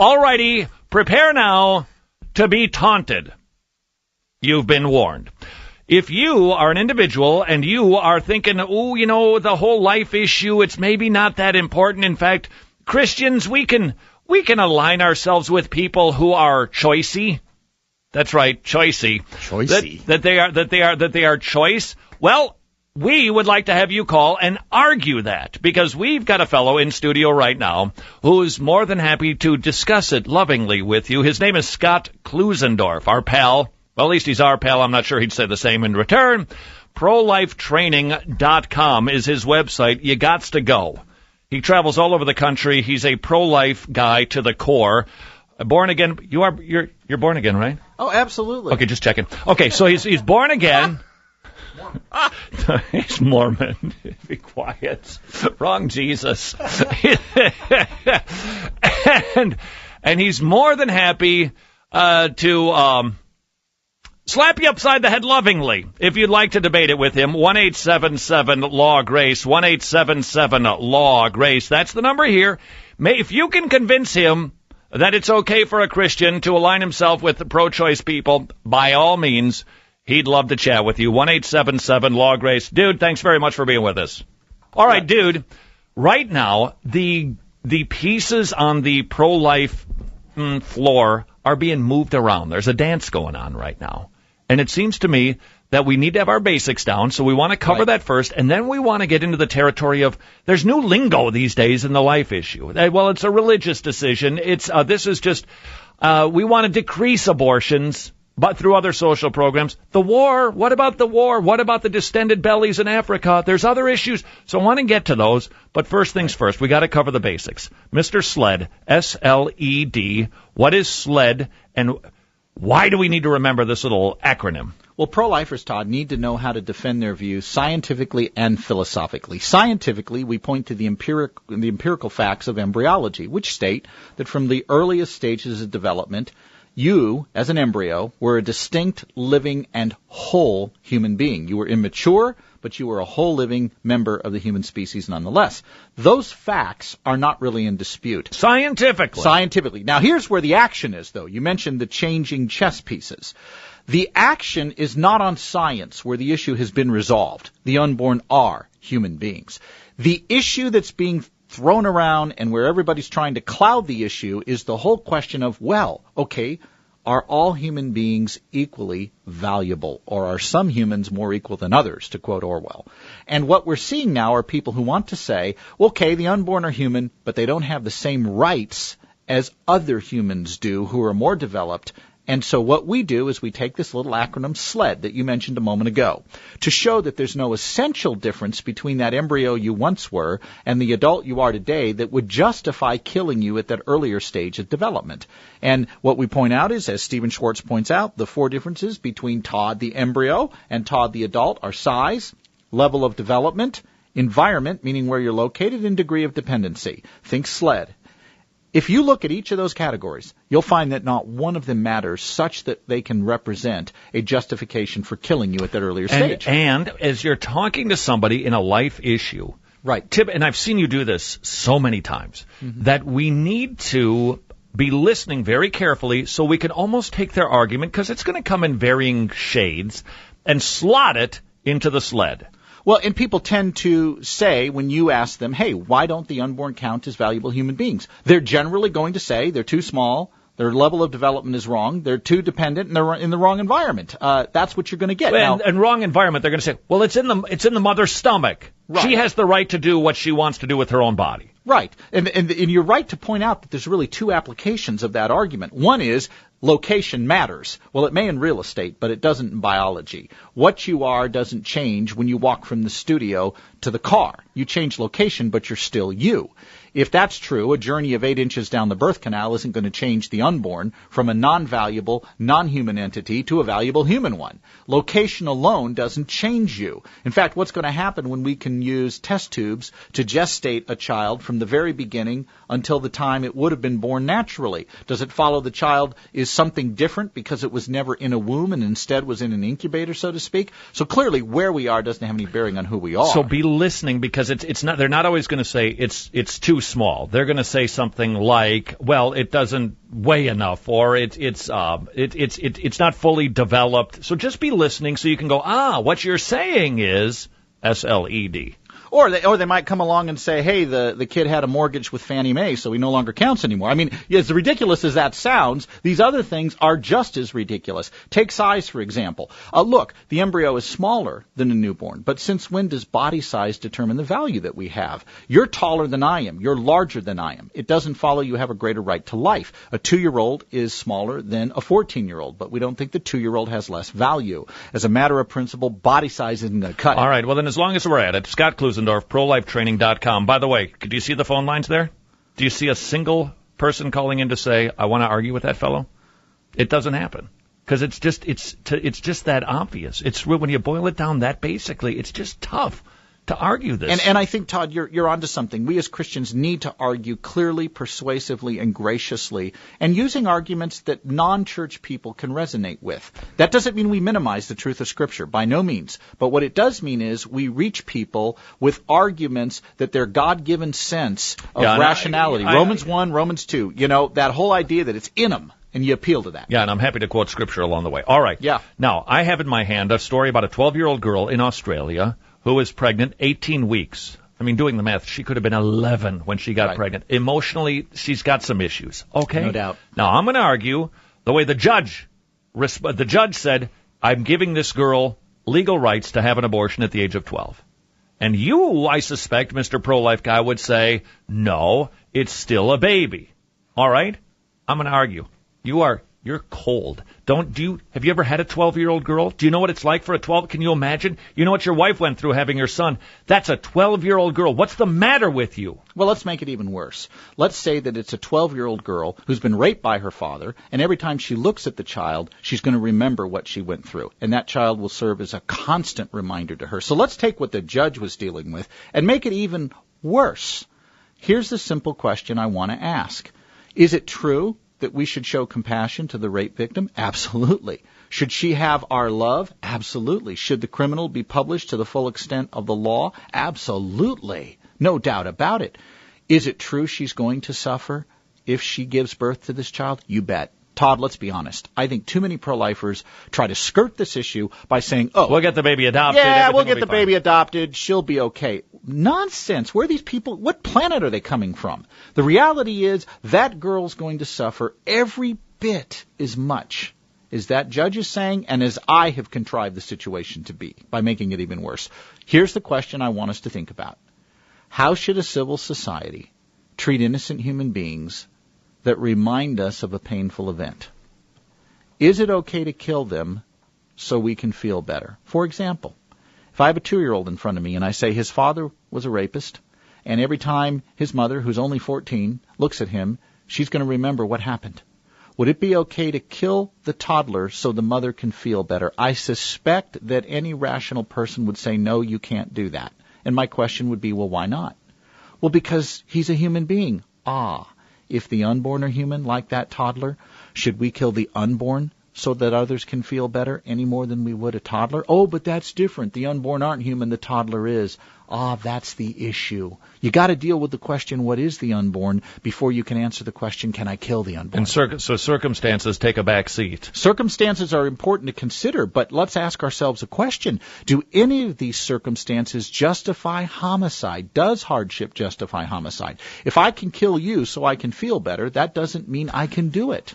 Alrighty, prepare now to be taunted. You've been warned. If you are an individual and you are thinking, the whole life issue, it's maybe not that important. In fact, Christians, we can align ourselves with people who are choicey. That's right, choicey. Choicey. That they are choice. Well, we would like to have you call and argue that, because we've got a fellow in studio right now who's more than happy to discuss it lovingly with you. His name is Scott Klusendorf, our pal. Well, at least he's our pal. I'm not sure he'd say the same in return. ProLifeTraining.com is his website. You gots to go. He travels all over the country. He's a pro-life guy to the core. Born again. You're born again, right? Oh, absolutely. Okay, just checking. Okay, so he's born again. He's Mormon. Be quiet. Wrong Jesus. and he's more than happy to slap you upside the head lovingly if you'd like to debate it with him. 1-877-LAW-GRACE, 1-877-LAW-GRACE. That's the number here. If you can convince him that it's okay for a Christian to align himself with the pro-choice people, by all means, he'd love to chat with you. 1-877-LAW-GRACE. Dude, thanks very much for being with us. All right, dude, right now, the pieces on the pro-life floor are being moved around. There's a dance going on right now. And it seems to me that we need to have our basics down, so we want to cover that first, and then we want to get into the territory of, there's new lingo these days in the life issue. Well, it's a religious decision. We want to decrease abortions, but through other social programs. The war, what about the war? What about the distended bellies in Africa? There's other issues, so I want to get to those, but first things first, we got to cover the basics. Mr. Sled, S-L-E-D, what is SLED, and why do we need to remember this little acronym? Well, pro-lifers, Todd, need to know how to defend their views scientifically and philosophically. Scientifically, we point to the empirical facts of embryology, which state that from the earliest stages of development, you, as an embryo, were a distinct, living, and whole human being. You were immature, but you were a whole living member of the human species nonetheless. Those facts are not really in dispute. Scientifically. Now, here's where the action is, though. You mentioned the changing chess pieces. The action is not on science, where the issue has been resolved. The unborn are human beings. The issue that's being thrown around and where everybody's trying to cloud the issue is the whole question of, are all human beings equally valuable, or are some humans more equal than others, to quote Orwell? And what we're seeing now are people who want to say, the unborn are human, but they don't have the same rights as other humans do who are more developed. And so what we do is we take this little acronym SLED that you mentioned a moment ago to show that there's no essential difference between that embryo you once were and the adult you are today that would justify killing you at that earlier stage of development. And what we point out is, as Stephen Schwartz points out, the four differences between Todd the embryo and Todd the adult are size, level of development, environment, meaning where you're located, and degree of dependency. Think SLED. If you look at each of those categories, you'll find that not one of them matters such that they can represent a justification for killing you at that earlier stage. And as you're talking to somebody in a life issue, right? And I've seen you do this so many times, that we need to be listening very carefully so we can almost take their argument, because it's going to come in varying shades, and slot it into the SLED. Well, and people tend to say, when you ask them, hey, why don't the unborn count as valuable human beings? They're generally going to say they're too small, their level of development is wrong, they're too dependent, and they're in the wrong environment. That's what you're going to get. And wrong environment, they're going to say, well, it's in the mother's stomach. Right. She has the right to do what she wants to do with her own body. Right. And you're right to point out that there's really two applications of that argument. One is location matters. Well, it may in real estate, but it doesn't in biology. What you are doesn't change when you walk from the studio to the car. You change location, but you're still you. If that's true, a journey of 8 inches down the birth canal isn't going to change the unborn from a non-valuable, non-human entity to a valuable human one. Location alone doesn't change you. In fact, what's going to happen when we can use test tubes to gestate a child from the very beginning until the time it would have been born naturally? Does it follow the child is something different because it was never in a womb and instead was in an incubator, so to speak? So clearly where we are doesn't have any bearing on who we are. So be listening, because it's not, they're not always going to say it's too too small. They're going to say something like, well, it doesn't weigh enough, or it's not fully developed. So just be listening so you can go, what you're saying is SLED. Or they might come along and say, hey, the kid had a mortgage with Fannie Mae, so he no longer counts anymore. I mean, as ridiculous as that sounds, these other things are just as ridiculous. Take size, for example. Look, the embryo is smaller than a newborn, but since when does body size determine the value that we have? You're taller than I am. You're larger than I am. It doesn't follow you have a greater right to life. A 2-year-old is smaller than a 14-year-old, but we don't think the 2-year-old has less value. As a matter of principle, body size isn't going to cut it. All right, well then as long as we're at it, Scott Klusendorf, ProLifeTraining.com. By the way, do you see the phone lines there? Do you see a single person calling in to say, I want to argue with that fellow? It doesn't happen. Because it's just that obvious. It's when you boil it down that basically, it's just tough to argue this. And I think, Todd, you're onto something. We as Christians need to argue clearly, persuasively, and graciously, and using arguments that non-church people can resonate with. That doesn't mean we minimize the truth of Scripture, by no means. But what it does mean is we reach people with arguments that their God-given sense of rationality. Romans 1, Romans 2, that whole idea that it's in them. And you appeal to that. Yeah, and I'm happy to quote Scripture along the way. All right. Yeah. Now, I have in my hand a story about a 12-year-old girl in Australia who was pregnant 18 weeks. I mean, doing the math, she could have been 11 when she got pregnant. Emotionally, she's got some issues. Okay? No doubt. Now, I'm going to argue the way the judge said, I'm giving this girl legal rights to have an abortion at the age of 12. And you, I suspect, Mr. Pro-Life guy, would say, no, it's still a baby. All right? I'm going to argue. You're cold. Have you ever had a 12-year-old girl? Do you know what it's like for a 12? Can you imagine? You know what your wife went through having your son. That's a 12-year-old girl. What's the matter with you? Well, let's make it even worse. Let's say that it's a 12-year-old girl who's been raped by her father, and every time she looks at the child, she's going to remember what she went through, and that child will serve as a constant reminder to her. So let's take what the judge was dealing with and make it even worse. Here's the simple question I want to ask. Is it true that we should show compassion to the rape victim? Absolutely. Should she have our love? Absolutely. Should the criminal be punished to the full extent of the law? Absolutely. No doubt about it. Is it true she's going to suffer if she gives birth to this child? You bet. Todd, let's be honest. I think too many pro-lifers try to skirt this issue by saying, we'll get the baby adopted. Yeah, we'll get the baby adopted. She'll be okay. Nonsense. Where are these people? What planet are they coming from? The reality is that girl's going to suffer every bit as much as that judge is saying and as I have contrived the situation to be by making it even worse. Here's the question I want us to think about. How should a civil society treat innocent human beings that remind us of a painful event? Is it okay to kill them so we can feel better? For example, if I have a 2-year-old in front of me and I say his father was a rapist, and every time his mother, who's only 14, looks at him, she's going to remember what happened. Would it be okay to kill the toddler so the mother can feel better? I suspect that any rational person would say, no, you can't do that. And my question would be, well, why not? Well, because he's a human being. If the unborn are human like that toddler, should we kill the unborn so that others can feel better any more than we would a toddler? Oh, but that's different. The unborn aren't human, the toddler is. That's the issue. You got to deal with the question, what is the unborn, before you can answer the question, can I kill the unborn? And so circumstances take a back seat. Circumstances are important to consider, but let's ask ourselves a question. Do any of these circumstances justify homicide? Does hardship justify homicide? If I can kill you so I can feel better, that doesn't mean I can do it.